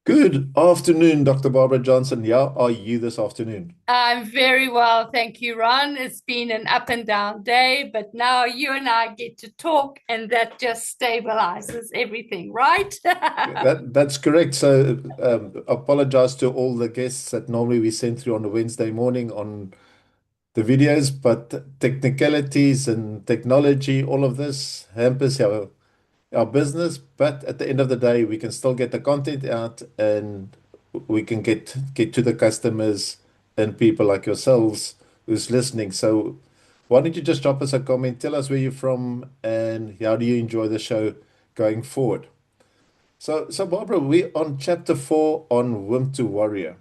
Good afternoon, Dr. Barbara Johnson. How are you this afternoon? I'm very well, thank you, Ron. It's been an up and down day, but now you and I get to talk, and that just stabilizes everything, right? That's correct. So, apologize to all the guests that normally we send through on a Wednesday morning on the videos, but technicalities and technology, all of this hampers our business. But at the end of the day, we can still get the content out and we can get to the customers and people like yourselves who's listening. So why don't you just drop us a comment, tell us where you're from and how do you enjoy the show going forward? So Barbara, we're on chapter 4 on Wimp to Warrior.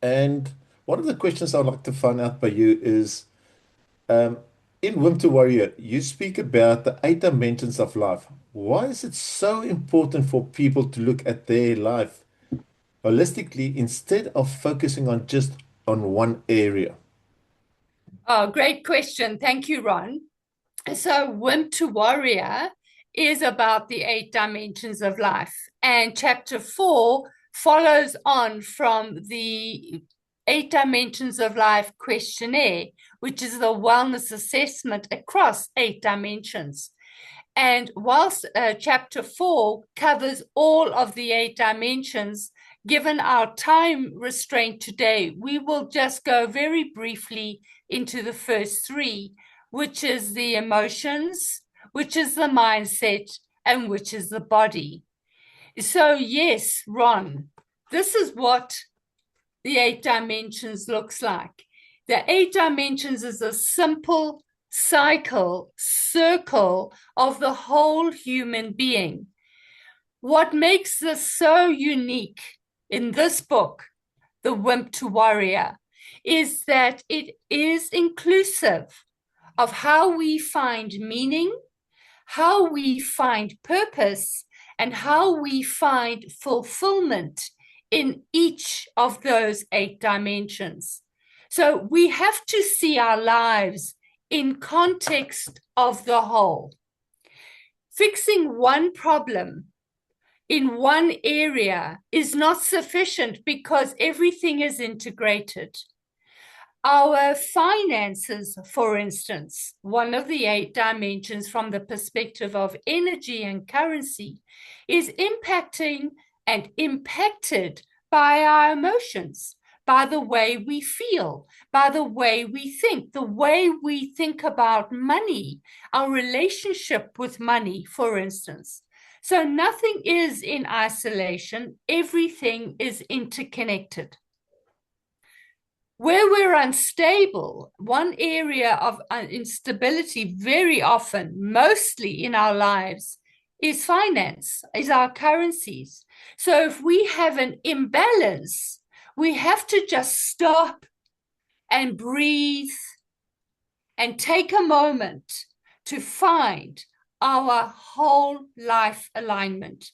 And one of the questions I'd like to find out by you is um, in Wimp to Warrior, you speak about the 8 dimensions of life. Why is it so important for people to look at their life holistically instead of focusing on just on one area? Oh, great question. Thank you, Ron. So, Wimp to Warrior is about the 8 dimensions of life, and chapter 4 follows on from the 8 dimensions of life questionnaire, which is the wellness assessment across 8 dimensions. And whilst chapter 4 covers all of the 8 dimensions, given our time restraint today, we will just go very briefly into the first three, which is the emotions, which is the mindset, and which is the body. So, yes, Ron, this is what the 8 dimensions looks like. The 8 dimensions is a simple circle of the whole human being. What makes this so unique in this book, The Wimp to Warrior, is that it is inclusive of how we find meaning, how we find purpose, and how we find fulfillment in each of those 8 dimensions. So we have to see our lives in context of the whole. Fixing one problem in one area is not sufficient because everything is integrated. Our finances, for instance, one of the 8 dimensions from the perspective of energy and currency, is impacting and impacted by our emotions, by the way we feel, by the way we think about money, our relationship with money, for instance. So nothing is in isolation, everything is interconnected. Where we're unstable, one area of instability very often, mostly in our lives, is finance, is our currencies. So if we have an imbalance, we have to just stop and breathe and take a moment to find our whole life alignment.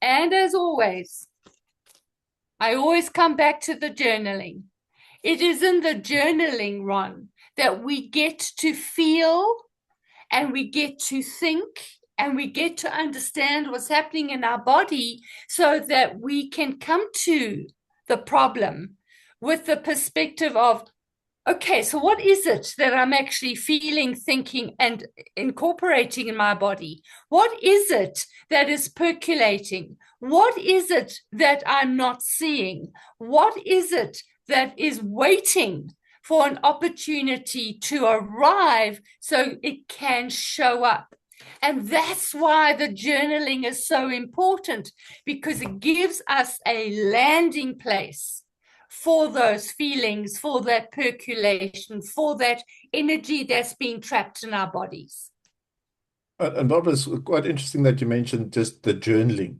And as always, I always come back to the journaling. It is in the journaling, Ron, that we get to feel and we get to think and we get to understand what's happening in our body so that we can come to the problem with the perspective of, okay, so what is it that I'm actually feeling, thinking, and incorporating in my body? What is it that is percolating? What is it that I'm not seeing? What is it that is waiting for an opportunity to arrive so it can show up? And that's why the journaling is so important, because it gives us a landing place for those feelings, for that percolation, for that energy that's being trapped in our bodies. And Barbara, it's quite interesting that you mentioned just the journaling.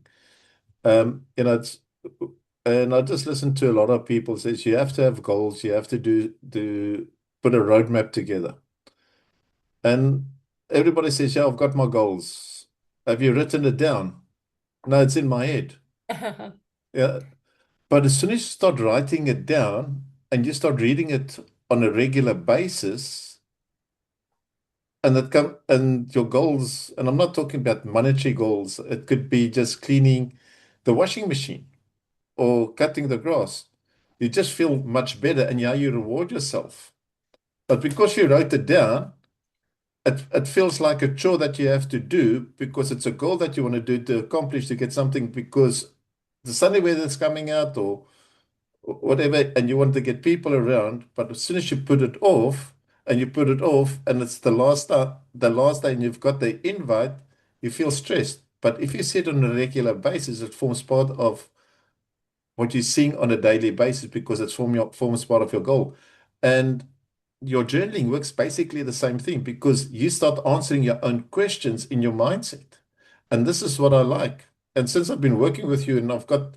It's and I just listen to a lot of people says you have to have goals, you have to do put a roadmap together. And everybody says, yeah, I've got my goals. Have you written it down? No, it's in my head. Yeah. But as soon as you start writing it down and you start reading it on a regular basis, and your goals, and I'm not talking about monetary goals, it could be just cleaning, the washing machine or cutting the grass. You just feel much better and yeah, you reward yourself. But because you wrote it down, it feels like a chore that you have to do because it's a goal that you want to do to accomplish to get something because the sunny weather is coming out or whatever, and you want to get people around. But as soon as you put it off and you put it off, and it's the last day, and you've got the invite, you feel stressed. But if you see it on a regular basis, it forms part of what you're seeing on a daily basis because it's forms part of your goal. And your journaling works basically the same thing because you start answering your own questions in your mindset. And this is what I like. And since I've been working with you and I've got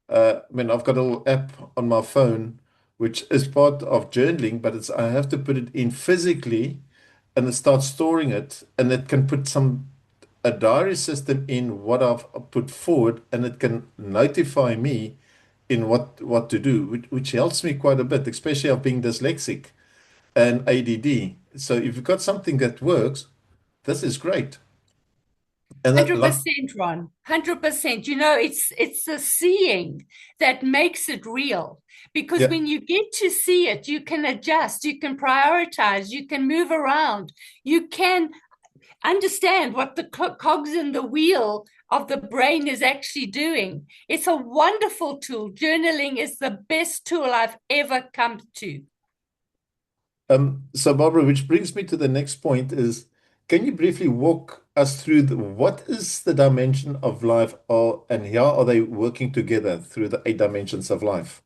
a little app on my phone, which is part of journaling, but I have to put it in physically and it starts storing it and it can put a diary system in what I've put forward and it can notify me in what to do, which helps me quite a bit, especially of being dyslexic and ADD. So if you've got something that works, this is great. And that, like, 100%, Ron. 100%. It's the seeing that makes it real. Because yeah, when you get to see it, you can adjust, you can prioritize, you can move around, you can understand what the cogs in the wheel of the brain is actually doing. It's a wonderful tool. Journaling is the best tool I've ever come to. so Barbara, which brings me to the next point is, can you briefly walk us through what is the dimension of life, and how are they working together through the 8 dimensions of life?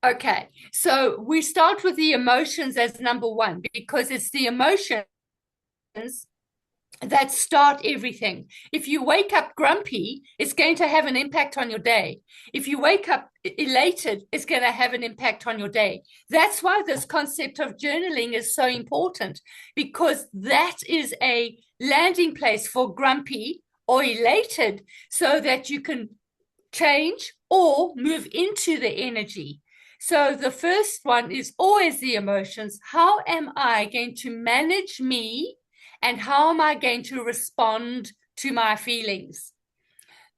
Okay, so we start with the emotions as number one because it's the emotions that start everything. If you wake up grumpy, it's going to have an impact on your day. If you wake up elated, it's going to have an impact on your day. That's why this concept of journaling is so important because that is a landing place for grumpy or elated so that you can change or move into the energy. So the first one is always the emotions. How am I going to manage me? And how am I going to respond to my feelings?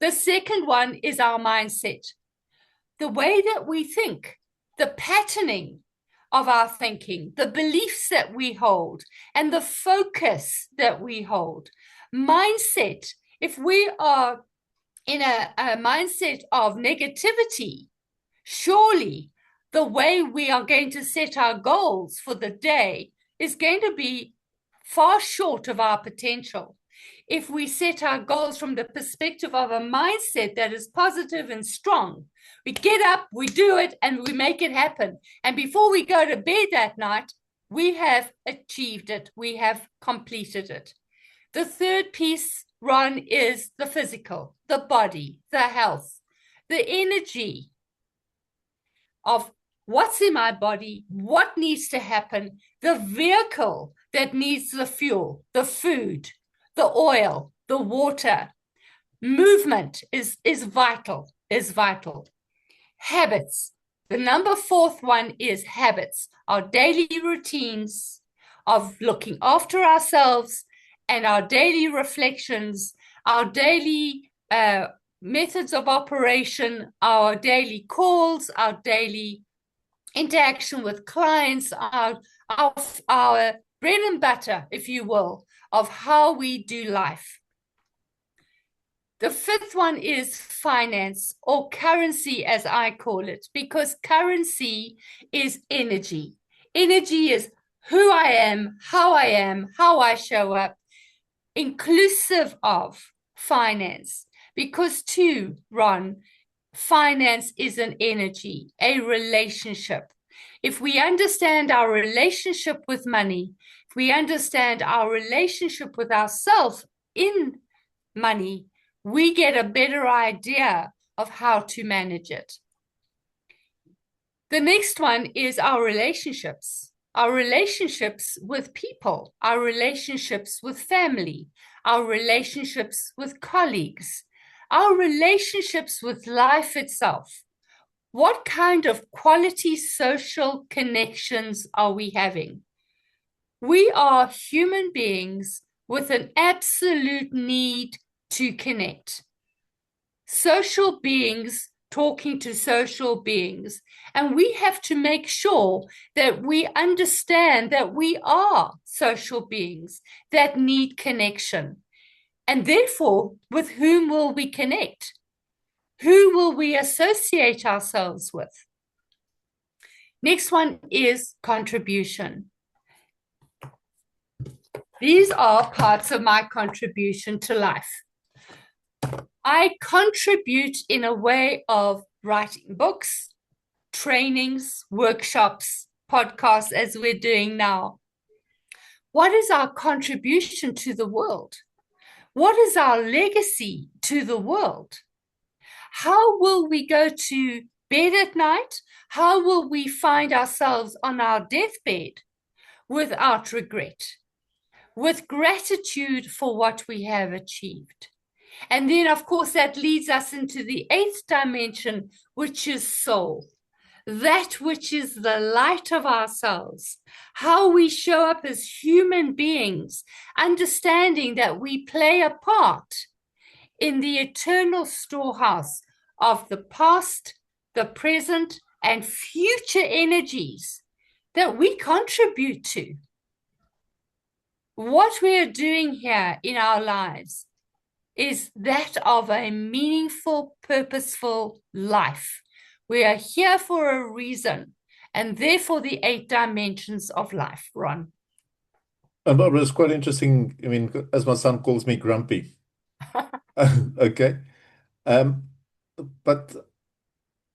The second one is our mindset, the way that we think, the patterning of our thinking, the beliefs that we hold, and the focus that we hold. Mindset, if we are in a mindset of negativity, surely the way we are going to set our goals for the day is going to be far short of our potential. If we set our goals from the perspective of a mindset that is positive and strong, we get up, we do it, and we make it happen. And before we go to bed that night, we have achieved it, we have completed it. The third piece, Ron, is the physical, the body, the health, the energy of what's in my body, what needs to happen, the vehicle that needs the fuel, the food, the oil, the water. Movement is vital, is vital. Habits. The number fourth one is habits, our daily routines of looking after ourselves and our daily reflections, our daily methods of operation, our daily calls, our daily interaction with clients, our bread and butter, if you will, of how we do life. The fifth one is finance or currency, as I call it, because currency is energy. Energy is who I am, how I show up, inclusive of finance. Because, too, Ron, finance is an energy, a relationship. If we understand our relationship with money, if we understand our relationship with ourselves in money, we get a better idea of how to manage it. The next one is our relationships with people, our relationships with family, our relationships with colleagues, our relationships with life itself. What kind of quality social connections are we having? We are human beings with an absolute need to connect. social beings talking to social beings. And we have to make sure that we understand that we are social beings that need connection. And therefore, with whom will we connect? Who will we associate ourselves with? Next one is contribution. These are parts of my contribution to life. I contribute in a way of writing books, trainings, workshops, podcasts, as we're doing now. What is our contribution to the world? What is our legacy to the world? How will we go to bed at night? How will we find ourselves on our deathbed without regret, with gratitude for what we have achieved? And then, of course, that leads us into the eighth dimension, which is soul, that which is the light of ourselves, how we show up as human beings, understanding that we play a part in the eternal storehouse of the past, the present, and future energies that we contribute to. What we are doing here in our lives is that of a meaningful, purposeful life. We are here for a reason, and therefore the eight dimensions of life, Ron. And Barbara, it's quite interesting. I mean, as my son calls me grumpy. Okay. Um, but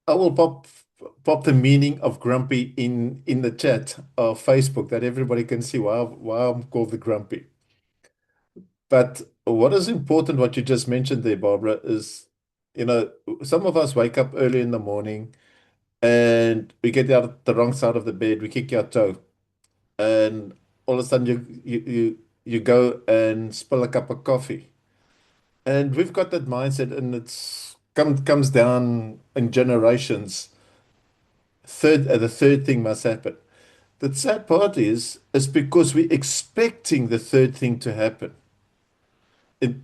I will pop the meaning of grumpy in the chat of Facebook that everybody can see why I'm called the grumpy. But what is important, what you just mentioned there, Barbara, is, some of us wake up early in the morning and we get out the wrong side of the bed, we kick our toe, and all of a sudden you go and spill a cup of coffee. And we've got that mindset, and comes down in generations. The third thing must happen. The sad part is because we're expecting the third thing to happen. It,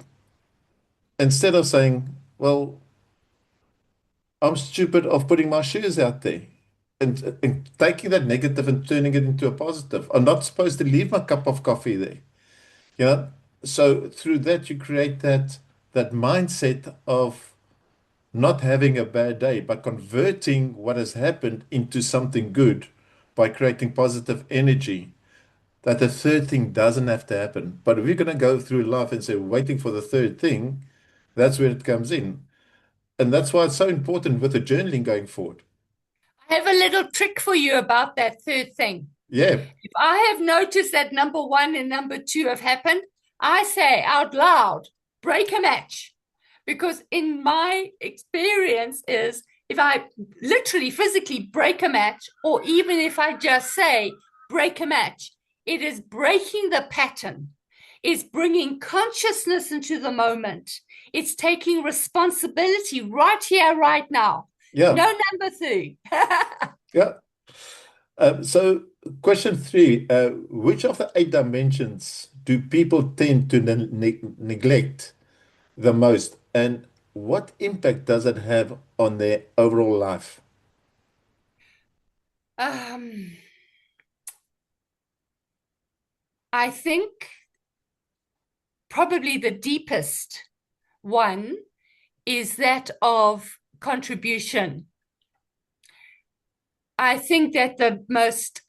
instead of saying, well, I'm stupid of putting my shoes out there. And taking that negative and turning it into a positive. I'm not supposed to leave my cup of coffee there. You know? So through that you create that mindset of not having a bad day, but converting what has happened into something good by creating positive energy. That the third thing doesn't have to happen. But if you're going to go through life and say, waiting for the third thing, that's where it comes in. And that's why it's so important with the journaling going forward. I have a little trick for you about that third thing. Yeah, If I have noticed that number one and number two have happened, I say out loud, break a match. Because in my experience is if I literally physically break a match, or even if I just say break a match, it is breaking the pattern. It's bringing consciousness into the moment. It's taking responsibility right here, right now. yeah, No number three. yeah. So, question three, which of the eight dimensions do people tend to neglect the most, and what impact does it have on their overall life? um, I think probably the deepest one is that of contribution. I think that the most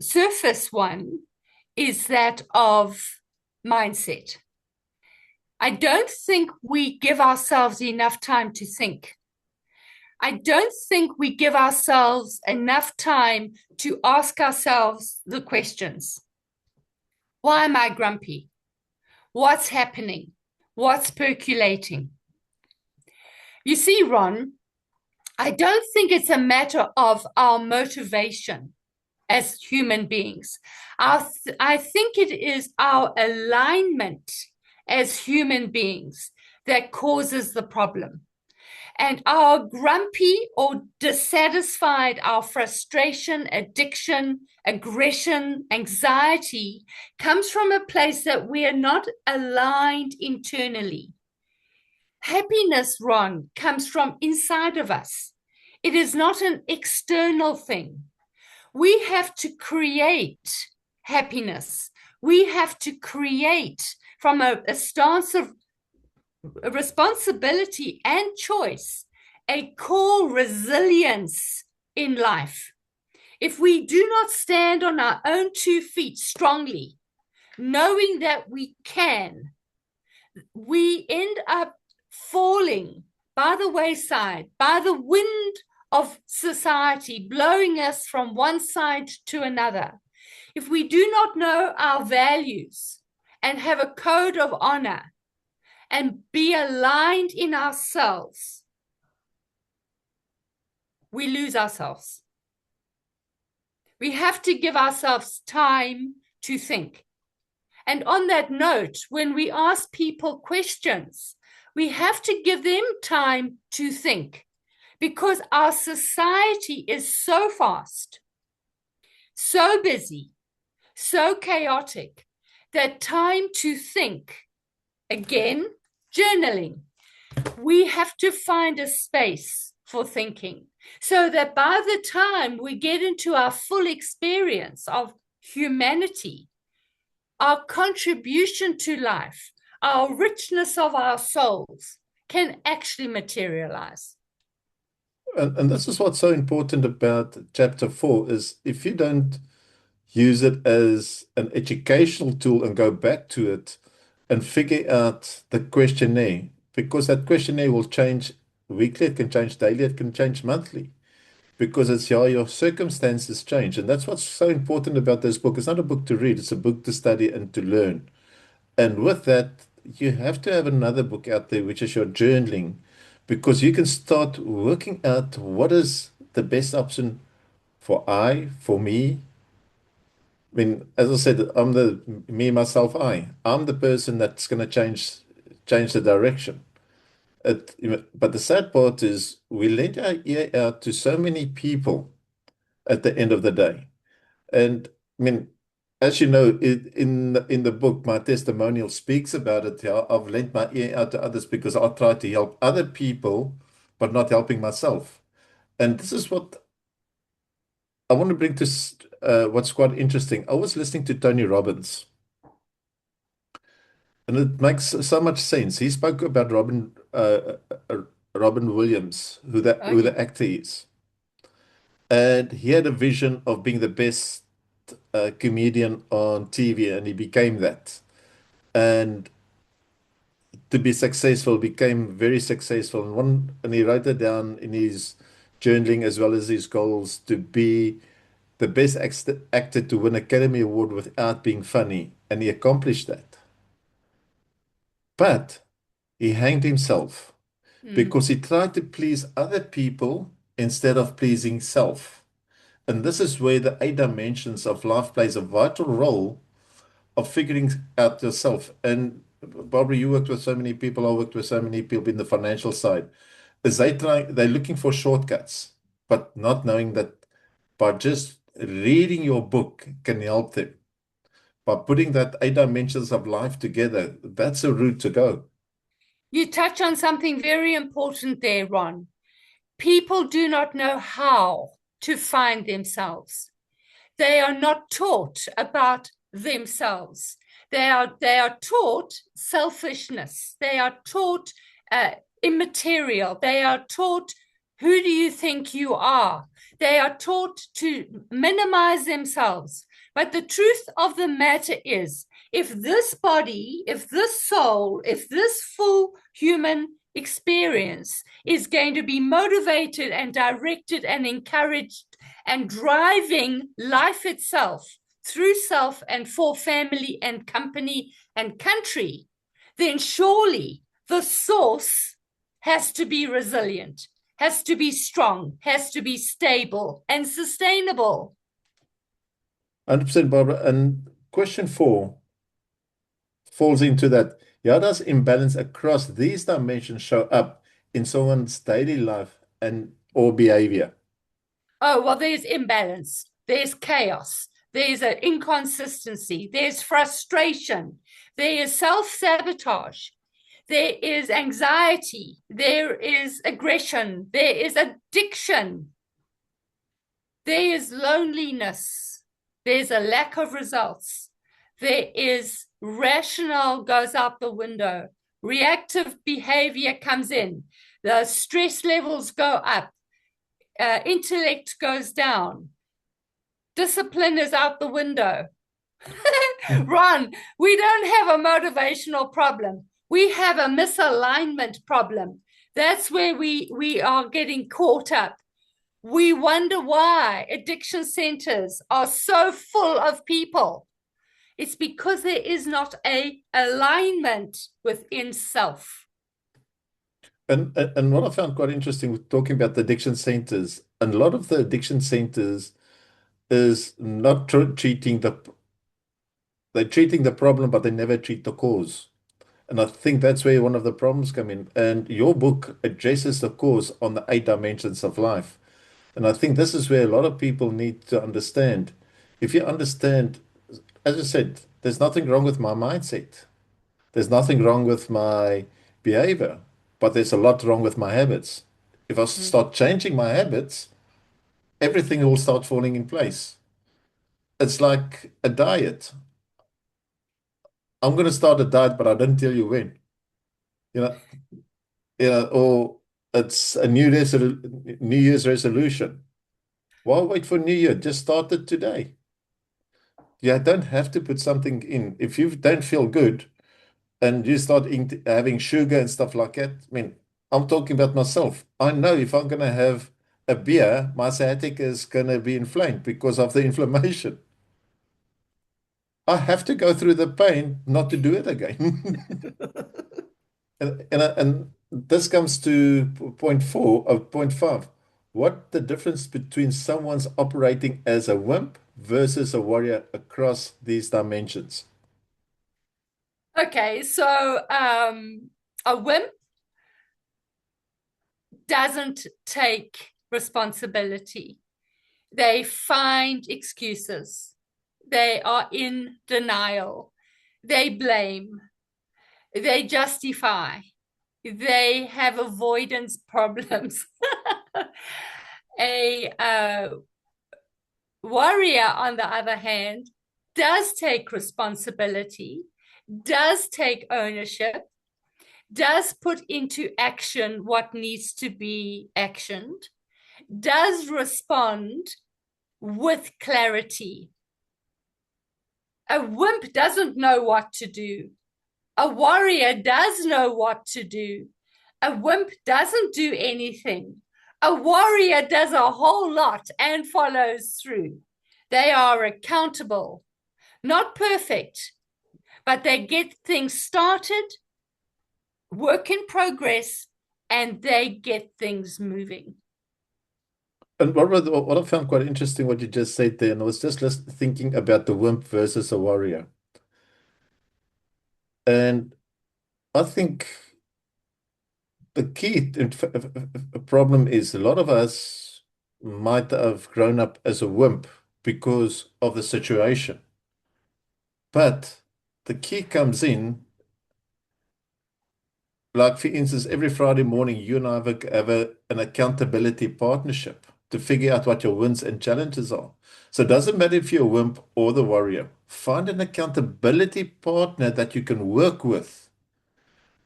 surface one is that of mindset. I don't think we give ourselves enough time to think. I don't think we give ourselves enough time to ask ourselves the questions. Why am I grumpy? What's happening? What's percolating? You see, Ron, I don't think it's a matter of our motivation as human beings. I think it is our alignment as human beings that causes the problem. And our grumpy or dissatisfied, our frustration, addiction, aggression, anxiety comes from a place that we are not aligned internally. Happiness, Ron, comes from inside of us. It is not an external thing. We have to create happiness. We have to create from a stance of responsibility and choice, a core resilience in life. If we do not stand on our own 2 feet strongly, knowing that we can, we end up falling by the wayside, by the wind of society, blowing us from one side to another. If we do not know our values and have a code of honor and be aligned in ourselves, we lose ourselves. We have to give ourselves time to think. And on that note, when we ask people questions, we have to give them time to think because our society is so fast, so busy, so chaotic that time to think, again, journaling, we have to find a space for thinking so that by the time we get into our full experience of humanity, our contribution to life, our richness of our souls can actually materialize. And this is what's so important about chapter 4 is if you don't use it as an educational tool and go back to it and figure out the questionnaire, because that questionnaire will change weekly, it can change daily, it can change monthly, because it's how your circumstances change. And that's what's so important about this book. It's not a book to read, it's a book to study and to learn. And with that, you have to have another book out there, which is your journaling, because you can start working out what is the best option for me. I mean, as I said, I'm the me, myself, I. I'm the person that's going to change the direction. But the sad part is we lend our ear out to so many people at the end of the day. And I mean, as you know, in the book, my testimonial speaks about it. How I've lent my ear out to others because I try to help other people, but not helping myself. And this is what I want to bring to what's quite interesting. I was listening to Tony Robbins, and it makes so much sense. He spoke about Robin Williams, Oh, who yeah. the actor is, and he had a vision of being the best comedian on TV, and he became that. And to be successful, became very successful. And he wrote it down in his journaling as well as his goals to be the best actor to win Academy Award without being funny, and he accomplished that. But he hanged himself Mm. because he tried to please other people instead of pleasing self. And this is where the 8 dimensions of life plays a vital role of figuring out yourself. And Barbara, you worked with so many people, I worked with so many people in the financial side. Is they're looking for shortcuts, but not knowing that by just reading your book can help them. By putting that 8 dimensions of life together, that's a route to go. You touch on something very important there, Ron. People do not know how to find themselves. They are not taught about themselves. They are taught selfishness. They are taught uh, immaterial. They are taught who do you think you are. They are taught to minimize themselves. But the truth of the matter is, if this body, if this soul, if this full human experience is going to be motivated and directed and encouraged and driving life itself through self and for family and company and country, then surely the source has to be resilient, has to be strong, has to be stable and sustainable. 100% Barbara. And question 4 falls into that. How does imbalance across these dimensions show up in someone's daily life and or behavior? Oh, well, there's imbalance, there's chaos, there's an inconsistency, there's frustration, there is self sabotage, There is anxiety. There is aggression. There is addiction. There is loneliness. There's a lack of results. There is rational goes out the window. Reactive behavior comes in. The stress levels go up. Intellect goes down. Discipline is out the window. Ron, we don't have a motivational problem. We have a misalignment problem. That's where we are getting caught up. We wonder why addiction centers are so full of people. It's because there is not a alignment within self. And what I found quite interesting with talking about the addiction centers, and a lot of the addiction centers is not treating they're treating the problem, but they never treat the cause. And I think that's where one of the problems come in. And your book addresses the cause on the 8 dimensions of life. And I think this is where a lot of people need to understand. If you understand, as I said, there's nothing wrong with my mindset. There's nothing wrong with my behavior, but there's a lot wrong with my habits. If I Mm. start changing my habits, everything will start falling in place. It's like a diet. I'm going to start a diet, but I don't tell you when. You know, or it's a New Year's resolution. Why wait for New Year? Just start it today. You don't have to put something in. If you don't feel good and you start having sugar and stuff like that, I mean, I'm talking about myself. I know if I'm going to have a beer, my sciatica is going to be inflamed because of the inflammation. I have to go through the pain not to do it again. And this comes to point four of point five. What the difference between someone's operating as a wimp versus a warrior across these dimensions? Okay, so a wimp doesn't take responsibility. They find excuses. They are in denial. They blame. They justify. They have avoidance problems. A warrior, on the other hand, does take responsibility, does take ownership, does put into action what needs to be actioned, does respond with clarity. A wimp doesn't know what to do. A warrior does know what to do. A wimp doesn't do anything. A warrior does a whole lot and follows through. They are accountable, not perfect, but they get things started, work in progress, and they get things moving. And what I found quite interesting what you just said there, and I was just thinking about the wimp versus a warrior. And I think the key problem is a lot of us might have grown up as a wimp because of the situation. But the key comes in, like for instance, every Friday morning, you and I an accountability partnership to figure out what your wins and challenges are. So it doesn't matter if you're a wimp or the warrior. Find an accountability partner that you can work with.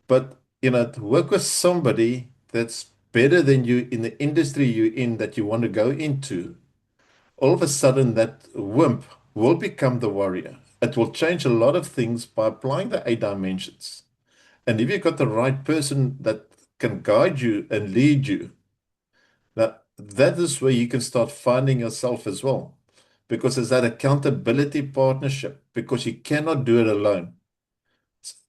But, to work with somebody that's better than you in the industry you're in that you want to go into, all of a sudden that wimp will become the warrior. It will change a lot of things by applying the 8 dimensions. And if you've got the right person that can guide you and lead you, that is where you can start finding yourself as well. Because it's that accountability partnership, because you cannot do it alone.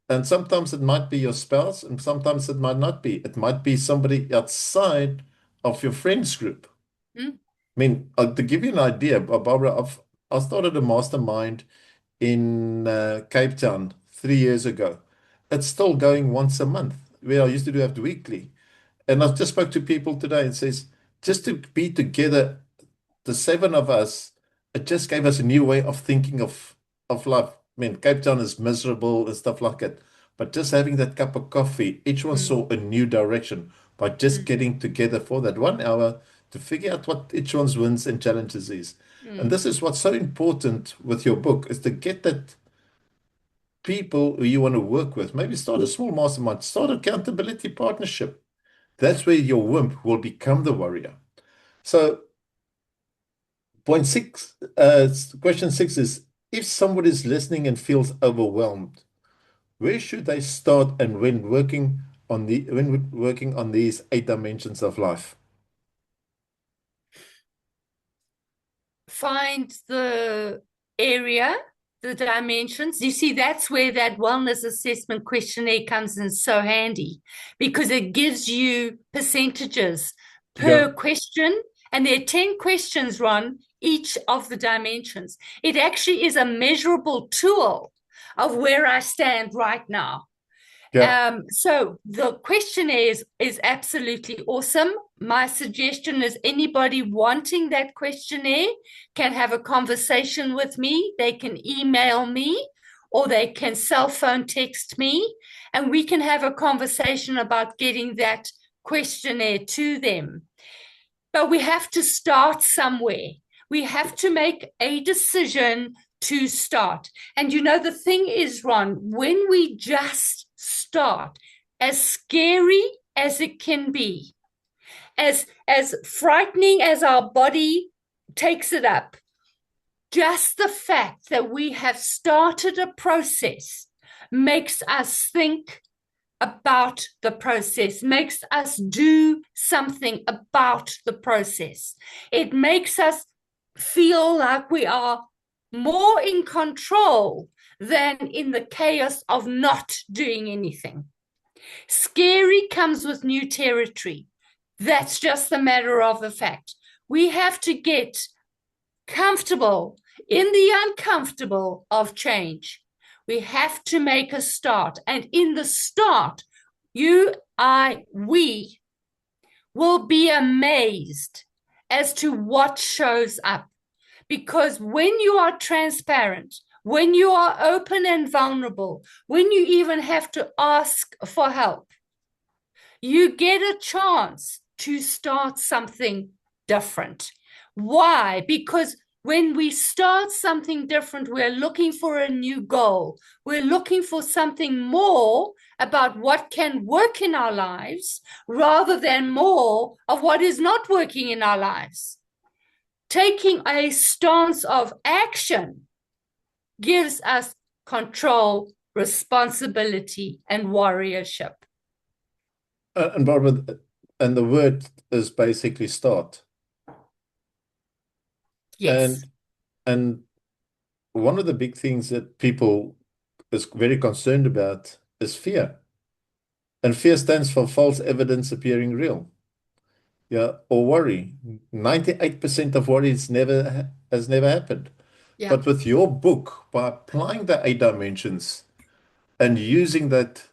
And sometimes it might be your spouse, and sometimes it might not be. It might be somebody outside of your friends group. Mm. I mean, to give you an idea, Barbara, I started a mastermind in Cape Town 3 years ago. It's still going once a month, where I used to do it weekly. And I just spoke to people today and says, just to be together, the seven of us, it just gave us a new way of thinking of life. I mean, Cape Town is miserable and stuff like that. but just having that cup of coffee, each one Mm, saw a new direction by just mm, getting together for that 1 hour to figure out what each one's wins and challenges is. And mm. this is what's so important with your book is to get that people who you want to work with. Maybe start a small mastermind, start accountability partnership. That's where your wimp will become the warrior. So point six, question six is if somebody is listening and feels overwhelmed, where should they start and when working on these 8 dimensions of life? Find the area, the dimensions. You see, that's where that wellness assessment questionnaire comes in so handy because it gives you percentages Yeah, per question. And there are 10 questions, Ron, each of the dimensions. It actually is a measurable tool of where I stand right now. yeah, So the questionnaire is absolutely awesome. My suggestion is anybody wanting that questionnaire can have a conversation with me. They can email me or they can cell phone text me, and we can have a conversation about getting that questionnaire to them. But we have to start somewhere. We have to make a decision to start. And you know, the thing is, Ron, when we just start, as scary as it can be, as frightening as our body takes it up, just the fact that we have started a process makes us think about the process, makes us do something about the process. It makes us feel like we are more in control than in the chaos of not doing anything. Scary comes with new territory. That's just the matter of the fact. We have to get comfortable in the uncomfortable of change. We have to make a start. And in the start, we will be amazed as to what shows up. Because when you are transparent, when you are open and vulnerable, when you even have to ask for help, you get a chance to start something different. Why? Because when we start something different, we're looking for a new goal. We're looking for something more about what can work in our lives rather than more of what is not working in our lives. Taking a stance of action gives us control, responsibility, and warriorship. and Barbara, and the word is basically start. Yes. And and one of the big things that people is very concerned about is fear. And fear stands for false evidence appearing real. Yeah, or worry. 98% of worry has never happened. Yeah. But with your book, by applying the 8 dimensions and using that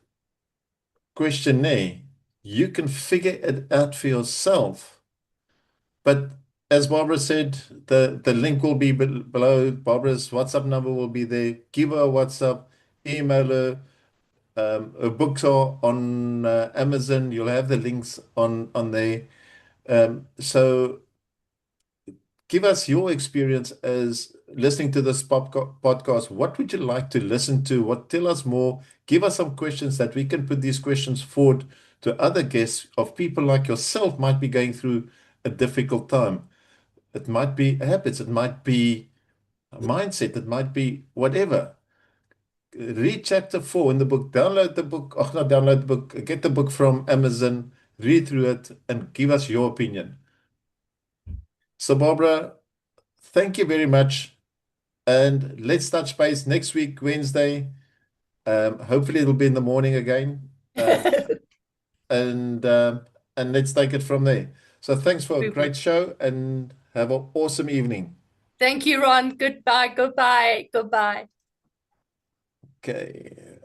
questionnaire, you can figure it out for yourself. But as Barbara said, the link will be below. Barbara's WhatsApp number will be there. Give her a WhatsApp, email her. Her books are on Amazon. You'll have the links on there. So give us your experience as listening to this podcast. What would you like to listen to? What tell us more? Give us some questions that we can put these questions forward to other guests of people like yourself might be going through a difficult time. It might be habits, it might be a mindset, it might be whatever. Read chapter 4 in the book, download the book, or not download the book, get the book from Amazon, read through it, and give us your opinion. So, Barbara, thank you very much. And let's touch base next week, Wednesday. Hopefully, it'll be in the morning again. And and let's take it from there. So, thanks for a Super. great show and have an awesome evening. Thank you, Ron. Goodbye, goodbye, goodbye. Okay.